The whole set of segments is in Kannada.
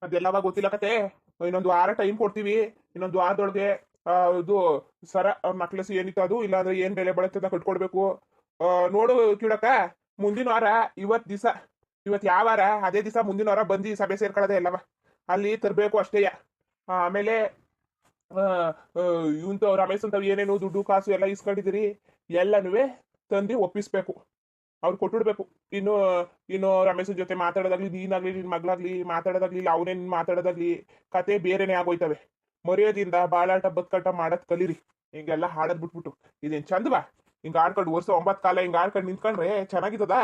ಅದೆಲ್ಲವ ಗೊತ್ತಿಲ್ಲ ಕತೆ. ಇನ್ನೊಂದು ವಾರ ಟೈಮ್ ಕೊಡ್ತೀವಿ. ಇನ್ನೊಂದು ವಾರದೊಳಗೆ ಇದು ಸರ ನಕ್ಲೆಸ್ ಏನಿತ್ತು ಅದು, ಇಲ್ಲಾಂದ್ರೆ ಏನ್ ಬೆಲೆ ಬಳತ್ತೆ ಅಂತ ಕಟ್ಕೊಡ್ಬೇಕು. ನೋಡು ಕಿಡಕ, ಮುಂದಿನ ವಾರ ಇವತ್ ದಿವಸ, ಇವತ್ ಯಾವ ವಾರ ಅದೇ ದಿವಸ ಮುಂದಿನ ವಾರ ಬಂದು ಸಭೆ ಸೇರ್ಕೊಳ್ಳೋದೆ ಎಲ್ಲವ ಅಲ್ಲಿ ತರಬೇಕು ಅಷ್ಟೇಯ. ಆಮೇಲೆ ಇವಂತ ರಮೇಶ್ ಅಂತ ಏನೇನು ದುಡ್ಡು ಕಾಸು ಎಲ್ಲ ಇಸ್ಕೊಂಡಿದ್ದೀರಿ ಎಲ್ಲನೂ ತಂದು ಒಪ್ಪಿಸ್ಬೇಕು, ಅವ್ರು ಕೊಟ್ಬಿಡ್ಬೇಕು. ಇನ್ನು ಇನ್ನು ರಮೇಶನ್ ಜೊತೆ ಮಾತಾಡೋದಾಗ್ಲಿ, ನೀನಾಗ್ಲಿ ನಿನ್ ಮಗ್ಳಾಗ್ಲಿ ಮಾತಾಡೋದಾಗ್ಲಿ, ಇಲ್ಲ ಅವನೇನ್ ಮಾತಾಡೋದಾಗ್ಲಿ, ಕತೆ ಬೇರೆನೆ ಆಗೋಯ್ತವೆ. ಮರ್ಯಾದಿಂದ ಬಾಳಾಟ ಬದ್ಕಾಟ ಮಾಡದ್ ಕಲೀರಿ. ಹಿಂಗೆಲ್ಲ ಹಾಡದ್ ಬಿಟ್ಬಿಟ್ಟು ಇದೇನ್ ಚಂದವಾ? ಹಿಂಗ ಆಡ್ಕೊಂಡು ವರ್ಷ 9 ಕಾಲ ಹಿಂಗ ಆಡ್ಕೊಂಡು ನಿಂತ್ಕೊಂಡ್ರೆ ಚೆನ್ನಾಗಿದ್ದದ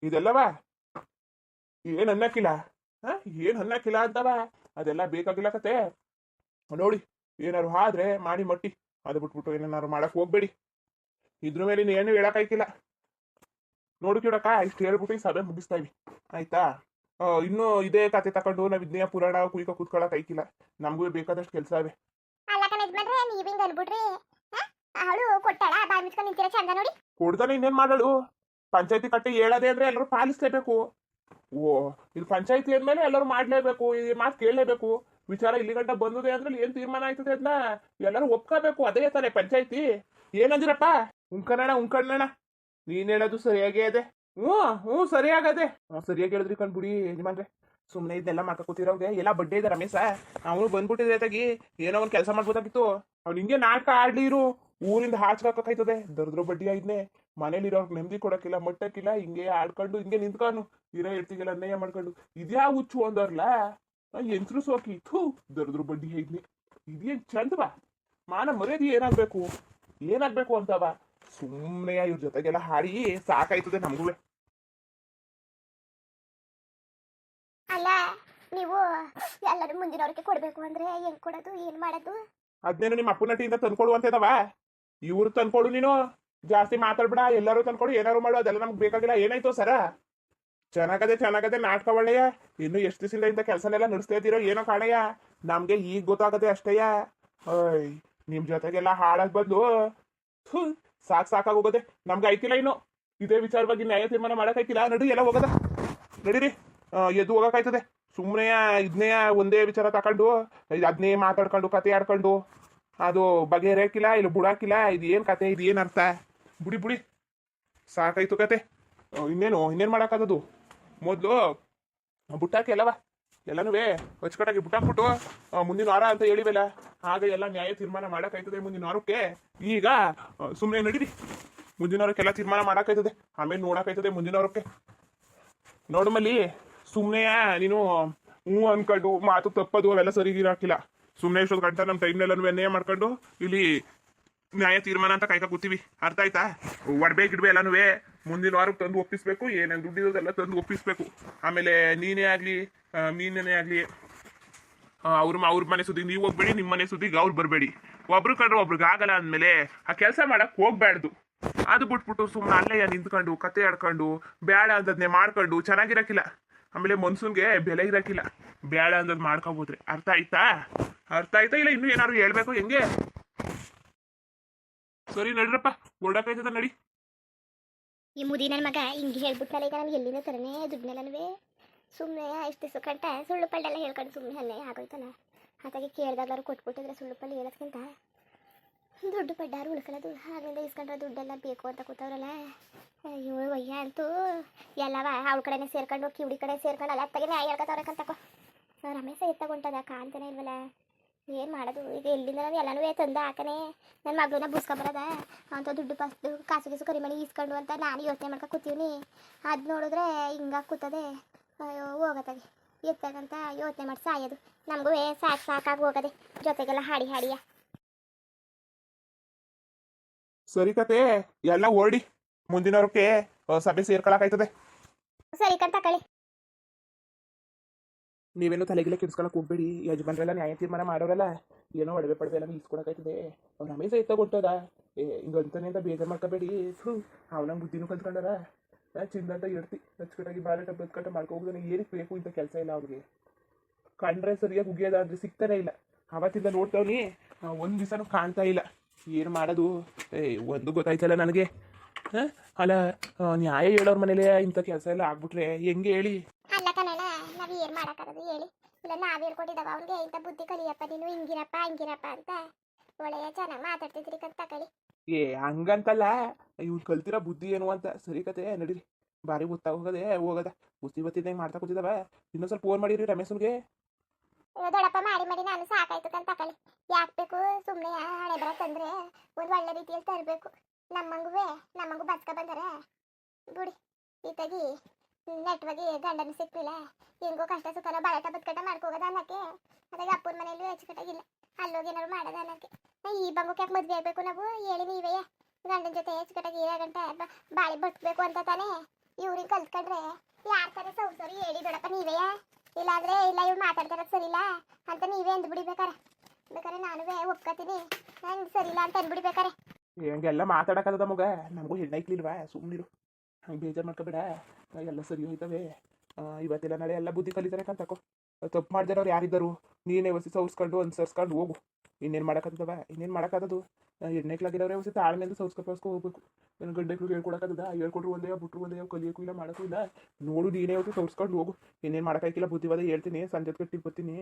ಇದೆಲ್ಲವ? ಏನ್ ಅನ್ನಕ್ಕಿಲ್ಲ, ಏನ್ ಅನ್ನಕ್ಕಿಲ್ಲ ಅಂತವ. ಅದೆಲ್ಲ ಬೇಕಾಗಿಲ್ಲ ಕತೆ. ನೋಡಿ, ಏನಾರು ಆದ್ರೆ ಮಾಡಿ ಮಟ್ಟಿ, ಅದು ಬಿಟ್ಬಿಟ್ಟು ಏನಾರು ಮಾಡಕ್ ಹೋಗ್ಬೇಡಿ. ಇದ್ರ ಮೇಲೆ ಏನು ಹೇಳಕ್ಕಾಯ್ಕಿಲ್ಲ. ನೋಡು ಕಿಡಕ, ಇಷ್ಟು ಹೇಳ್ಬಿಟ್ಟು ಈ ಸಭೆ ಮುಗಿಸ್ತಾ ಇವಿ, ಆಯ್ತಾ? ಇನ್ನು ಇದೇ ಕತೆ ತಕೊಂಡು ನಾವ್ ಇದನ್ನೇ ಪುರಾಣ ಕುಯ್ಕೊ ಕೂತ್ಕೊಳಕ್ ಐಕಿಲ್ಲ. ನಮಗೂ ಬೇಕಾದಷ್ಟು ಕೆಲಸ ಇವೆ. ಕೊಡ್ತಾನೆ ಇನ್ನೇನ್ ಮಾಡಳು? ಪಂಚಾಯತಿ ಕಟ್ಟೆ ಹೇಳದೆ ಅಂದ್ರೆ ಎಲ್ಲರೂ ಪಾಲಿಸ್ಲೇಬೇಕು. ಓ, ಇದು ಪಂಚಾಯತಿ ಅಂದ್ಮೇಲೆ ಎಲ್ಲರೂ ಮಾಡ್ಲೇಬೇಕು, ಈ ಮಾತು ಕೇಳಲೇಬೇಕು. ವಿಚಾರ ಇಲ್ಲಿ ಗಂಟ ಬಂದಿದೆ ಅಂದ್ರೆ ಏನ್ ತೀರ್ಮಾನ ಆಯ್ತದೆ ಅದನ್ನ ಎಲ್ಲರೂ ಒಪ್ಕೋಬೇಕು. ಅದೇ ತಾನೆ ಪಂಚಾಯತಿ. ಏನಂದಿರಪ್ಪ? ಉಂಕಣ್ಣಣ ನೀನ್ ಹೇಳೋದು ಸರಿಯಾಗೇ ಇದೆ. ಹ್ಞೂ ಸರಿಯಾಗದೆ. ಸರಿಯಾಗಿ ಹೇಳಿದ್ರಿ ಕಣ್ಬಿಡಿ ಯಜಮಾನ್ರೆ. ಸುಮ್ಮನೆ ಇದನ್ನೆಲ್ಲ ಮಾಕ ಕೂತಿರೋಂಗೆ ಎಲ್ಲ ಬಡ್ಡೆ ಇದೆ ರಮೇಶ. ಅವನು ಬಂದ್ಬಿಟ್ಟಿದ್ರೆ ತಾಗಿ ಏನೋ ಒಂದು ಕೆಲಸ ಮಾಡ್ಬೋದಾಗಿತ್ತು. ಅವ್ನು ಹಿಂಗೆ ನಾಟಕ ಆಡ್ಲಿ ಇರು, ಊರಿಂದ ಹಾಚ್ಕಾಕೈತದೆ. ದರ್ದ್ರ ಬಡ್ಡಿ ಆಯ್ತನೆ. ಮನೇಲಿ ಇರೋರ್ಗೆ ನೆಮ್ಮದಿ ಕೊಡಕ್ಕಿಲ್ಲ, ಮಟ್ಟಕ್ಕಿಲ್ಲ, ಹಿಂಗೆ ಆಡ್ಕೊಂಡು ಹಿಂಗೆ ನಿಂತ್ಕೊಂಡು ಇರೋ ಇರ್ತಿಗೆಲ್ಲ ಅನ್ಯಾಯ ಮಾಡ್ಕೊಂಡು ಇದ್ಯಾ ಹುಚ್ಚು ಅಂದವ್ರಲ್ಲ. ಎಂತ್ರು ಸೋಕಿ ಥೂ, ದರ್ದ್ರ ಬಡ್ಡಿ ಐದ್ನಿ. ಇದೇನ್ ಚಂದವಾ? ಮಾನ ಮರ್ಯಾದೆ ಏನಾಗ್ಬೇಕು ಅಂತವ. ಸುಮ್ಮನೆ ಇವ್ರ ಜೊತೆಗೆಲ್ಲ ಹಾಡಿ ಸಾಕಾಯ್ತದೆ ನಮಗೂ. ಅಲ್ಲ, ನೀವು ಎಲ್ಲರೂ ಮುಂದಿನವ್ರಿಗೆ ಕೊಡ್ಬೇಕು ಅಂದ್ರೆ ಹೆಂಗ್ ಕೊಡೋದು, ಏನ್ ಮಾಡೋದು? ಅದ್ನೇನು ನಿಮ್ಮ ಅಪ್ಪನ ನಟಿಯಿಂದ ತಂದ್ಕೊಡುವಂತದವ. ಇವ್ರು ತಂದ್ಕೊಡು, ನೀನು ಜಾಸ್ತಿ ಮಾತಾಡ್ಬೇಡ. ಎಲ್ಲರೂ ತಂದ್ಕೊಡು, ಏನಾರು ಮಾಡು, ಅದೆಲ್ಲ ನಮ್ಗೆ ಬೇಕಾಗಿಲ್ಲ. ಏನಾಯ್ತು ಸರ? ಚೆನ್ನಾಗದೆ ನಾಟಕ ಒಳ್ಳೆಯ. ಇನ್ನು ಎಷ್ಟು ದಿವಸದಿಂದ ಇಂಥ ಕೆಲಸನೆಲ್ಲ ನಡೆಸ್ತಾ ಇದ್ದೀರೋ ಏನೋ ಕಾಣಯ್ಯ. ನಮ್ಗೆ ಈಗ ಗೊತ್ತಾಗದೆ ಅಷ್ಟಯ್ಯ. ನಿಮ್ ಜೊತೆಗೆಲ್ಲ ಹಾಡಕ್ ಬಂದು ಸಾಕಾಗೋಗದೆ. ನಮ್ಗೆ ಐತಿಲ್ಲ ಇನ್ನು ಇದೇ ವಿಚಾರವಾಗಿ ನ್ಯಾಯ ತೀರ್ಮಾನ ಮಾಡಕ್ ಐತಿಲ್ಲ. ನಡಿ ಎಲ್ಲ ಹೋಗದ, ನಡೀರಿ. ಎದ್ದು ಹೋಗಕ್ಕಾಯ್ತದೆ. ಸುಮ್ಮನೆ ಇದನ್ನೇ ಒಂದೇ ವಿಚಾರ ತಕೊಂಡು ಅದನ್ನೇ ಮಾತಾಡ್ಕೊಂಡು ಕತೆ ಆಡ್ಕೊಂಡು ಅದು ಬಗೆಹರಿಯಾಕಿಲ್ಲ, ಇಲ್ಲ ಬುಡಾಕಿಲ್ಲ. ಇದು ಏನು ಕತೆ, ಇದು ಏನು ಅರ್ಥ? ಬುಡಿ ಸಾಕಾಯ್ತು ಕತೆ. ಇನ್ನೇನು ಮಾಡೋಕ್ಕಾಗದು? ಮೊದಲು ಬುಟ್ಟಾಕಿ ಅಲ್ಲವ, ಎಲ್ಲನೂ ಅಚ್ಚುಕಟ್ಟಾಗಿ ಬುಟ್ಟಾಕ್ಬಿಟ್ಟು ಮುಂದಿನ ವಾರ ಅಂತ ಹೇಳಿವಲ್ಲ, ಆಗ ಎಲ್ಲ ನ್ಯಾಯ ತೀರ್ಮಾನ ಮಾಡೋಕ್ಕಾಯ್ತದೆ ಮುಂದಿನ ವಾರಕ್ಕೆ. ಈಗ ಸುಮ್ಮನೆ ನಡೀರಿ, ಮುಂದಿನ ವಾರಕ್ಕೆಲ್ಲ ತೀರ್ಮಾನ ಮಾಡೋಕ್ಕಾಯ್ತದೆ. ಆಮೇಲೆ ನೋಡೋಕ್ಕಾಯ್ತದೆ ಮುಂದಿನ ವಾರಕ್ಕೆ. ನೋಡಮಲ್ಲಿ ಸುಮ್ಮನೆ ನೀನು ಅನ್ಕೊಂಡು ಮಾತು ತಪ್ಪದು ಅವೆಲ್ಲ ಸರಿ ಹಾಕಿಲ್ಲ. ಸುಮ್ಮನೆ ಇಷ್ಟೊಂದು ಗಂಟೆ ನಮ್ಮ ಟೈಮ್ನೆಲ್ಲನೂ ಅನ್ಯಾಯ ಮಾಡ್ಕೊಂಡು ಇಲ್ಲಿ ನ್ಯಾಯ ತೀರ್ಮಾನ ಅಂತ ಕಾಯ್ಕ ಕೂತೀವಿ. ಅರ್ಥ ಆಯ್ತಾ? ಒಡ್ಬೇ ಗಿಡ್ಬೆ ಎಲ್ಲನೂ ಮುಂದಿನ ವಾರಕ್ಕೆ ತಂದು ಒಪ್ಪಿಸ್ಬೇಕು. ಏನೇನು ದುಡ್ಡಿರೋದೆಲ್ಲ ತಂದು ಒಪ್ಪಿಸ್ಬೇಕು. ಆಮೇಲೆ ನೀನೇ ಆಗಲಿ ಮೀನೇ ಆಗಲಿ ಅವ್ರ ಮನೆ ಸುದ್ದಿಗೆ ನೀವು ಹೋಗ್ಬೇಡಿ, ನಿಮ್ಮ ಮನೆ ಸುದ್ದಿಗೆ ಅವ್ರು ಬರಬೇಡಿ. ಒಬ್ರು ಕಂಡ್ರೆ ಒಬ್ರಿಗೆ ಆಗಲ್ಲ ಅಂದಮೇಲೆ ಆ ಕೆಲಸ ಮಾಡಕ್ಕೆ ಹೋಗ್ಬಾರ್ದು. ಅದು ಬಿಟ್ಬಿಟ್ಟು ಸುಮ್ಮನೆ ಅಲ್ಲೇ ನಿಂತ್ಕೊಂಡು ಕತೆ ಆಡ್ಕೊಂಡು ಬೇಡ ಅಂದದ್ನೇ ಮಾಡ್ಕೊಂಡು ಚೆನ್ನಾಗಿರಕ್ಕಿಲ್ಲ. ಆಮೇಲೆ ಮನ್ಸೂನ್ಗೆ ಬೆಲೆ ಇರಕ್ಕಿಲ್ಲ ಬೇಡ ಅಂದದ್ ಮಾಡ್ಕೊಬೋದ್ರೆ. ಅರ್ಥ ಆಯ್ತಾ ಇಲ್ಲ ಇನ್ನೂ ಏನಾದ್ರು ಹೇಳ್ಬೇಕು? ಹೆಂಗೆ? ಸರಿ ನಡ್ರಪ್ಪ, ಹೊರಡಕ್ಕಾಯ್ತದ ನಡಿ. ಈ ಮುದಿ ನನ್ನ ಮಗ ಹಿಂಗೆ ಹೇಳ್ಬಿಟ್ನಲ್ಲ, ಈಗ ನಮ್ಗೆ ಎಲ್ಲಿಂದ ತರನೇ ದುಡ್ಡನ್ನೆಲ್ಲನೂ ಸುಮ್ಮನೆ ಇಷ್ಟು ಕಂಟ ಸುಳ್ಳು ಪಳ್ಳೆಲ್ಲ ಹೇಳ್ಕೊಂಡು ಸುಮ್ಮನೆ ಅಲ್ಲೇ ಆಗೋಯ್ತಲ್ಲ. ಹಾಗಾಗಿ ಕೇಳಿದಾಗ್ಲಾರು ಕೊಟ್ಬಿಟ್ಟಿದ್ರೆ ಸುಳ್ಳು ಪಳ್ಳಿ ಹೇಳೋದ್ಕಿಂತ ದುಡ್ಡು ಪಡ್ಡಾರು ಉಳ್ಕೊಳ್ಳೋದು. ಹಾಗೆಲ್ಲ ಇಸ್ಕೊಂಡ್ರೆ ದುಡ್ಡೆಲ್ಲ ಬೇಕು ಅಂತ ಕೂತವ್ರಲ್ಲ. ಅಯ್ಯೋ ಒಯ್ಯ ಅಂತೂ ಎಲ್ಲವ ಅವಳ ಕಡೆನೇ ಸೇರ್ಕೊಂಡು ಕಿವಿಡಿ ಕಡೆ ಸೇರ್ಕೊಂಡು ಅಲ್ಲ ಅತ್ತಗೆ ನ್ಯಾಯ ಹೇಳ್ಕೊತವ್ರಕ್ಕಂತಕೋ. ರಮೇಶ ಎತ್ತಗೊಂಟದ ಕಾಣ್ತಾನೆ ಇಲ್ವಲ್ಲ, ಏನು ಮಾಡೋದು ಈಗ? ಎಲ್ಲಿಂದ ನಾವು ಎಲ್ಲನೂ ತಂದ ಹಾಕನೆ ನನ್ನ ಮಗಳನ್ನ ಬುಸ್ಕೊಬರದ ಅಂತ ದುಡ್ಡು ಕಾಸು ಗೀಸು ಕರಿಮಣಿ ಇಸ್ಕೊಂಡು ಅಂತ ನಾನು ಯೋಚನೆ ಮಾಡ್ಕೊ ಕೂತೀವಿ. ಅದು ನೋಡಿದ್ರೆ ಹಿಂಗಾಗಿ ಕೂತದೆ. ಅಯ್ಯೋ ಹೋಗತ್ತಾಗೆ ಎತ್ತಾಗಂತ ಯೋಚನೆ ಮಾಡಿ ಸಾಯೋದು. ನಮಗೂ ಸಾಕಾಗಿ ಹೋಗದೆ ಜೊತೆಗೆಲ್ಲ ಹಾಡಿಯ. ಸರಿ ಕತೆ, ಎಲ್ಲ ಓಡಿ ಮುಂದಿನವ್ರಕ್ಕೆ ಸಭೆ ಸೇರ್ಕೊಳಕಾಯ್ತದೆ. ಸರಿ ಕಣ್ ತಕೊಳ್ಳಿ. ನೀವೇನು ತಲೆಗಿಲ್ಲ ಕಿಡ್ಸ್ಕೊಳಕ್ ಹೋಗ್ಬೇಡಿ. ಯಜಮಾನ್ರೆಲ್ಲ ನ್ಯಾಯ ತೀರ್ಮಾನ ಮಾಡೋರಲ್ಲ, ಏನೋ ಒಡವೆ ಪಡವೆ ಎಲ್ಲ ಇಸ್ಕೊಳಕಾಯ್ತದೆ. ಅವ್ರ ರಮೇಶ ಎತ್ತಗೊಟ್ಟದ ಹಿಂಗಂತಾನೆ ಅಂತ ಬೇಜಾರು ಮಾಡ್ಕೋಬೇಡಿ. ಅವನಂಗೆ ಬುದ್ಧಿನೂ ಕಲ್ತ್ಕೊಂಡಾರ. ಚಿಂದಂತ ಇರ್ತಿ ಅಚ್ಚುಕಟ್ಟಾಗಿ ಬಾಳಟ ಬದ್ಕಟ ಮಾಡ್ಕೋಬೋದನ್ನ. ಏನಕ್ಕೆ ಬೇಕು ಇಂಥ ಕೆಲಸ ಇಲ್ಲ ಅವ್ರಿಗೆ. ಕಂಡ್ರೆ ಸರಿಯಾಗಿ ಉಗಿಯೋದ ಅಂದ್ರೆ ಸಿಗ್ತಾನೆ ಇಲ್ಲ. ಅವತ್ತಿಂದ ನೋಡ್ತಾವ್ನಿ, ಒಂದು ದಿವಸನೂ ಕಾಣ್ತಾ ಇಲ್ಲ. ಏನು ಮಾಡೋದು? ಒಂದು ಗೊತ್ತಾಯ್ತಲ್ಲ ನನಗೆ. ಅಲ್ಲ, ನ್ಯಾಯ ಹೇಳೋರ್ ಮನೇಲಿ ಇಂಥ ಕೆಲಸ ಎಲ್ಲ ಆಗ್ಬಿಟ್ರೆ ಹೆಂಗೆ ಹೇಳಿ? ಅಲ್ಲ ಕಣಣ್ಣ, ನಾವು ಏನು ಮಾಡೋಕ್ಕಾಗದು ಹೇಳಿ? ಇಲ್ಲ ನಾವ್ ಹೇಳ್ಕೊಟ್ಟಿದ್ದಾವ ಅವ್ನಿಗೆ ಇಂಥ ಬುದ್ಧಿ ಕಲಿಯಪ್ಪ ನೀನು ಹಿಂಗಿರಪ್ಪ ಹಂಗಿರಪ್ಪ ಅಂತ ಒಳ್ಳೆಯ ಚೆನ್ನಾಗಿ ಮಾತಾಡ್ತಿದ್ರಿ ಕಂತ ತಕೊಳ್ಳಿ. ಏ ಹಂಗಂತಲ್ಲ, ಇವ್ನು ಕಲ್ತಿರೋ ಬುದ್ಧಿ ಏನು ಅಂತ ಸರಿ ಕತೆ ನಡೀರಿ. ಭಾರಿ ಗೊತ್ತಾಗೋಗದೆ ಹೋಗದ ಬುದ್ಧಿ ಬತ್ತಿದ್ದಂಗೆ ಮಾಡ್ತಾ ಕೂತಿದ್ದಾವ. ಇನ್ನೊಂದು ಸ್ವಲ್ಪ ಫೋನ್ ಮಾಡಿರಿ ರಮೇಶನ್ಗೆ. ಅಯ್ಯೋ ದೊಡ್ಡಪ್ಪ ಮಾಡಿ ಮಾಡಿ ನಾನು ಸಾಕಾಯ್ತು ಕಂತ ತಕೊಳ್ಳಿ. ಯಾಕೆ ಬೇಕು ಸುಮ್ಮನೆ ಹಣೆ ಬರ ತಂದ್ರೆ ಒಂದು ಒಳ್ಳೆ ರೀತಿಯಲ್ಲಿ ತರಬೇಕು. ನಮ್ಮಂಗೂ ಬಸ್ಕ ಬಂದರೆ ಬಿಡಿ ಈತಾಗಿ ನೆಟ್ವಾಗಿ ಗಂಡನ ಸಿಕ್ಕಿಲ್ಲ, ಹೆಂಗೋ ಕಷ್ಟ ಸುಖನ ಬಾಳಟ ಬದ್ಕಟ ಮಾಡ್ಕೋಗದ ಅನ್ನಕ್ಕೆ. ಅದಾಗಿ ಅಪ್ಪನ ಮನೆಯಲ್ಲೂ ಹೆಚ್ಚುಕಟ್ಟಾಗಿಲ್ಲ, ಅಲ್ಲೋಗಿ ಏನಾದ್ರು ಮಾಡೋದ ಅನ್ನಕ್ಕೆ. ಈ ಬಂಗೋಕೆ ಯಾಕೆ ಮದುವೆ ಆಗಬೇಕು ನಾವು ಹೇಳಿ ನೀವೇ? ಗಂಡನ ಜೊತೆ ಹೆಚ್ಚುಕಟ್ಟಾಗಿ 7 ಗಂಟೆ ಬಾಳಿ ಬದುಕಬೇಕು ಅಂತ ತಾನೇ ಇವ್ರಿಗೆ ಕಲ್ತ್ಕೊಂಡ್ರೆ ಯಾರು ತಾನೇ ಸೌಸರಿ ಹೇಳಿ ದೊಡ್ಡಪ್ಪ ನೀವೇ? ಇಲ್ಲಾಂದ್ರೆ ಇಲ್ಲ ಇವ್ರು ಮಾತಾಡ್ತಾರದು ಸರಿ ಇಲ್ಲ ಅಂತ ನೀವೇ ಬೇಕಾರೆ ನಾನು ಒಪ್ಕೋತೀನಿ, ನಂಗೆ ಸರಿ ಇಲ್ಲ ಅಂತ ಅಂದ್ಬಿಡ್ಬೇಕಾರೆ. ಹಂಗೆಲ್ಲ ಮಾತಾಡೋಕ್ಕದ ಮಗ, ನಮಗೂ ಹೆಣ್ಣೈಕ್ಲಿಲ್ವಾ? ಸುಮ್ಮನಿರು, ಹಂಗೆ ಬೇಜಾರು ಮಾಡ್ಕೋಬೇಡ, ಎಲ್ಲ ಸರಿ ಹೋಯ್ತವೆ. ಇವತ್ತೆಲ್ಲ ನಾಳೆ ಎಲ್ಲ ಬುದ್ಧಿ ಕಲಿತಾರೆ ಕಂತಕೋ. ತಪ್ಪು ಮಾಡ್ದಾರವ್ರು ಯಾರಿದ್ದರು? ನೀನೇ ಹೊಸಿ ಸೌಸ್ಕೊಂಡು ಅನುಸರಿಸ್ಕೊಂಡು ಹೋಗು. ಇನ್ನೇನು ಮಾಡೋಕ್ಕಾಗದು? ಹೆಣ್ಣೈಕ್ಲಾಗಿರೋರೆ ಹೊಸಿ ತಾಳ್ಮೆಯಿಂದ ಸೌಸ್ಕೊಳ್ಸ್ಕೊ ಹೋಗ್ಬೇಕು. ನನ್ನ ಗಂಡೈಕ್ಳು ಹೇಳ್ಕೊಡಕ್ಕದ? ಹೇಳ್ಕೊಟ್ರು ಒಂದೇ ಬಿಟ್ರು ಒಂದೇ, ಕಲಿಯೋಕ್ಕೂ ಇಲ್ಲ ಮಾಡೋಕ್ಕೂ ಇಲ್ಲ. ನೋಡು ನೀನೇ ಹೊಸಿ ಸೌಸ್ಕೊಂಡು ಹೋಗು. ಇನ್ನೇನು ಮಾಡೋಕ್ಕಾಗಿಲ್ಲ, ಬುದ್ಧಿವಾದ ಹೇಳ್ತೀನಿ, ಸಂಜೆ ಕಟ್ಟಿಗೆ ಬರ್ತೀನಿ.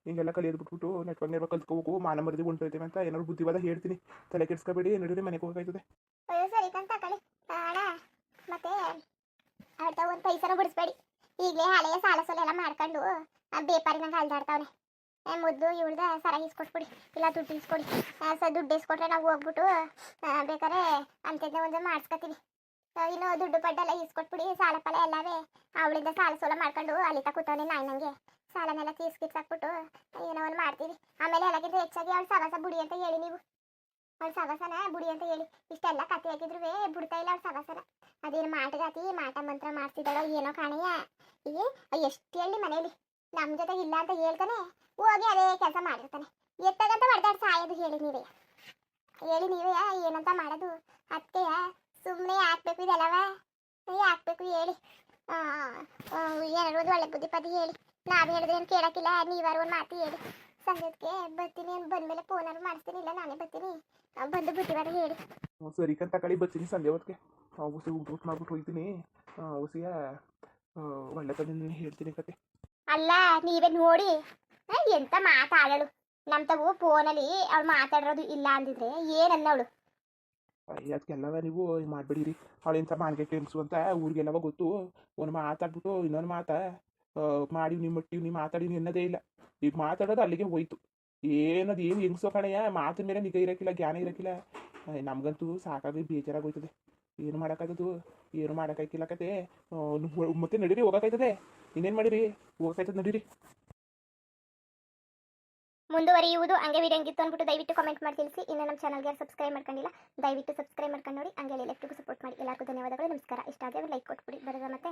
ಹಿಂಗೆಲ್ಲ ಕಲಿಯೋದು ಬಿಟ್ಬಿಟ್ಟು ನೆಟ್ವಾಗ ಕಲ್ತ್ಕೋಬೇಕು, ಮಾನ ಮರದಿ ಹೊಂಟೋಯ್ತೇವೆ ಅಂತ ಏನಾದ್ರು ಬುದ್ಧಿವಾದ ಹೇಳ್ತೀನಿ. ತಲೆ ಕೆಡಿಸ್ಕೊಬೇಡಿ, ನಡೀರಿ ಮನೆಗೆ ಹೋಗಾಯ್ತದೆ. ಅಯ್ಯೋ ಸರಿ ಕಂತ ಕಳಿ ಅಣ್ಣ, ಮತ್ತೆ ಅಳ್ತ ಒಂದು ಪೈಸನ ಬಿಡಿಸ್ಬೇಡಿ. ಈಗಲೇ ಹಳೆಯ ಸಾಲ ಸೋಲ ಎಲ್ಲ ಮಾಡ್ಕೊಂಡು ಬೇಪಾರಿ ನಂಗೆ ಅಲ್ದಾಡ್ತಾವನೆ. ಮೊದಲು ಇವಳ್ದ ಸರ ಇಸ್ಕೊಟ್ಬಿಡಿ, ಇಲ್ಲ ದುಡ್ಡು ಇಸ್ಕೊಡಿ. ದುಡ್ಡು ಇಸ್ಕೊಟ್ರೆ ನಾವು ಹೋಗ್ಬಿಟ್ಟು ಬೇಕಾದ್ರೆ ಅಂಥದ್ದೇ ಒಂದು ಮಾಡಿಸ್ಕೊತೀವಿ. ಇನ್ನು ದುಡ್ಡು ಪಡ್ಡೆಲ್ಲ ಇಸ್ಕೊಟ್ಬಿಡಿ, ಸಾಲ ಫಲ ಎಲ್ಲವೇ ಅವಳಿಂದ ಸಾಲ ಸೋಲ ಮಾಡ್ಕೊಂಡು ಅಲ್ಲಿ ಕೂತವನೆ ನಾಯಿ ನಂಗೆ ಸಾಲನೆಲ್ಲ ತೀರ್ಸ್ಕಿಟ್ಸಾಕ್ಬಿಟ್ಟು ಏನೋ ಒಂದು ಮಾಡ್ತೀವಿ. ಆಮೇಲೆ ಎಲ್ಲಕ್ಕಿಂತ ಹೆಚ್ಚಾಗಿ ಅವಳು ಸವಾಸ ಬುಡಿ ಅಂತ ಹೇಳಿ ನೀವು. ಅವಳು ಸವಾಸನ ಬುಡಿ ಅಂತ ಹೇಳಿ ಇಷ್ಟೆಲ್ಲ ಕತೆ ಹಾಕಿದ್ರು ಬಿಡ್ತಾ ಇಲ್ಲ ಅವಳು ಸವಾಸನ. ಅದೇನು ಮಾಟಗಾತಿ ಮಾಟ ಮಂತ್ರ ಮಾಡ್ತಿದ್ದಾಳೋ ಏನೋ ಕಾಣೆಯ. ಈಗ ಎಷ್ಟು ಹೇಳಿ ಮನೇಲಿ ನಮ್ಮ ಜೊತೆಗೆ ಇಲ್ಲ ಅಂತ ಹೇಳ್ತಾನೆ, ಹೋಗಿ ಅದೇ ಕೆಲಸ ಮಾಡಿರ್ತಾನೆ. ಎತ್ತಗಂತ ಹೊಡೆದಾಡ್ ಸಾಯೋದು ಹೇಳಿ ನೀವೇ ಏನಂತ ಮಾಡೋದು? ಅದಕ್ಕೆ ಸುಮ್ಮನೆ ಹಾಕ್ಬೇಕು ಇದೆಲ್ಲವ, ಹಾಕ್ಬೇಕು ಹೇಳಿ. ಏನಾದ್ರು ಒಂದು ಒಳ್ಳೆ ಬುದ್ಧಿ ಪದಿ ಹೇಳಿ. ನಾವು ಹೇಳಿದ್ರೆ ಏನು ಕೇಳೋಕ್ಕಿಲ್ಲ, ನೀವಾರು ಒಂದು ಮಾತು ಹೇಳಿ. ಸಂಜೆಗೆ ಬರ್ತೀನಿ, ಬಂದಮೇಲೆ ಫೋನಾದ್ರು ಮಾಡಿಸ್ತೀನಿ, ಇಲ್ಲ ನಾನೇ ಬರ್ತೀನಿ, ಬಂದು ಬುದ್ಧಿವಾದ ಹೇಳಿ. ಸರಿ ಕಂತ ಕಳಿ ಬರ್ತೀನಿ ಸಂಜೆ ಹೊತ್ತಿಗೆ. ಹುಸಿ ಊಟ ಮಾಡ್ಬಿಟ್ಟು ಹೋಗ್ತೀನಿ. ಹುಸಿಯ ಒಳ್ಳೆ ತಂದು ಹೇಳ್ತೀನಿ ಕತೆ. ಅಲ್ಲ ನೀವೇ ನೋಡಿ ಎಂತ ಮಾತಾಡಳು. ನಮ್ಮ ತಗು ಫೋನಲ್ಲಿ ಅವಳು ಮಾತಾಡಿರೋದು ಇಲ್ಲ ಅಂದಿದ್ರೆ ಏನನ್ನ ಅವಳು? ಅದಕ್ಕೆಲ್ಲವ ನೀವು ಮಾಡಬೇಡಿರಿ. ಅವಳು ಎಂಥ ಮಾನ್ಗೆ ಟೆನ್ಸು ಅಂತ ಊರಿಗೆಲ್ಲವ ಗೊತ್ತು. ಒಂದು ಮಾತಾಡ್ಬಿಟ್ಟು ಇನ್ನೊಂದು ಮಾಡಿ ನೀವು ಮಾತಾಡಿ ಅನ್ನೋದೇ ಇಲ್ಲ. ಈಗ ಮಾತಾಡೋದು ಅಲ್ಲಿಗೆ ಹೋಯ್ತು. ಏನು ಹೆಂಗ್ಸೋ ಕಣೆಯ, ಮಾತಿನ ಮೇಲೆ ನಿಗಾ ಇರೋಕ್ಕಿಲ್ಲ, ಜ್ಞಾನ ಇರೋಕ್ಕಿಲ್ಲ. ನಮಗಂತೂ ಸಾಕಾಗಿ ಬೇಜಾರಾಗೋಯ್ತದೆ. ಏನು ಮಾಡೋಕ್ಕಾಗದು? ಏನು ಮಾಡೋಕ್ಕಾಯ್ಕಿಲ್ಲ ಕತೆ. ಮತ್ತೆ ನಡೀರಿ, ಹೋಗೋಕ್ಕಾಯ್ತದೆ. ಇನ್ನೇನು ಮಾಡಿರಿ, ಹೋಗೋಕ್ಕಾಯ್ತದೆ, ನಡೀರಿ. ಮುಂದುವರಿಯುವುದು ಹಂಗೆ ವಿಡಿಯೋ ಹೆಂಗಿತ್ತು ಅಂದ್ಬಿಟ್ಟು ದಯವಿಟ್ಟು ಕಾಮೆಂಟ್ ಮಾಡಿ ತಿಳಿಸಿ. ಇನ್ನು ನಮ್ಮ ಚಾನಲ್ಗೆ ಸಬ್ಸ್ಕ್ರೈಬ್ ಮಾಡ್ಕೊಂಡಿಲ್ಲ, ದಯವಿಟ್ಟು ಸಬ್ಸ್ಕ್ರೈಬ್ ಮಾಡ್ಕೊಂಡು ನೋಡಿ. ಹಂಗೆ ಎಲ್ಲರಿಗೂ ಸಪೋರ್ಟ್ ಮಾಡಿ. ಎಲ್ಲರಿಗೂ ಧನ್ಯವಾದಗಳು, ನಮಸ್ಕಾರ. ಇಷ್ಟ ಆದರೆ ಲೈಕ್ ಕೊಟ್ಬಿಡಿ. ಬರೋದ ಮತ್ತೆ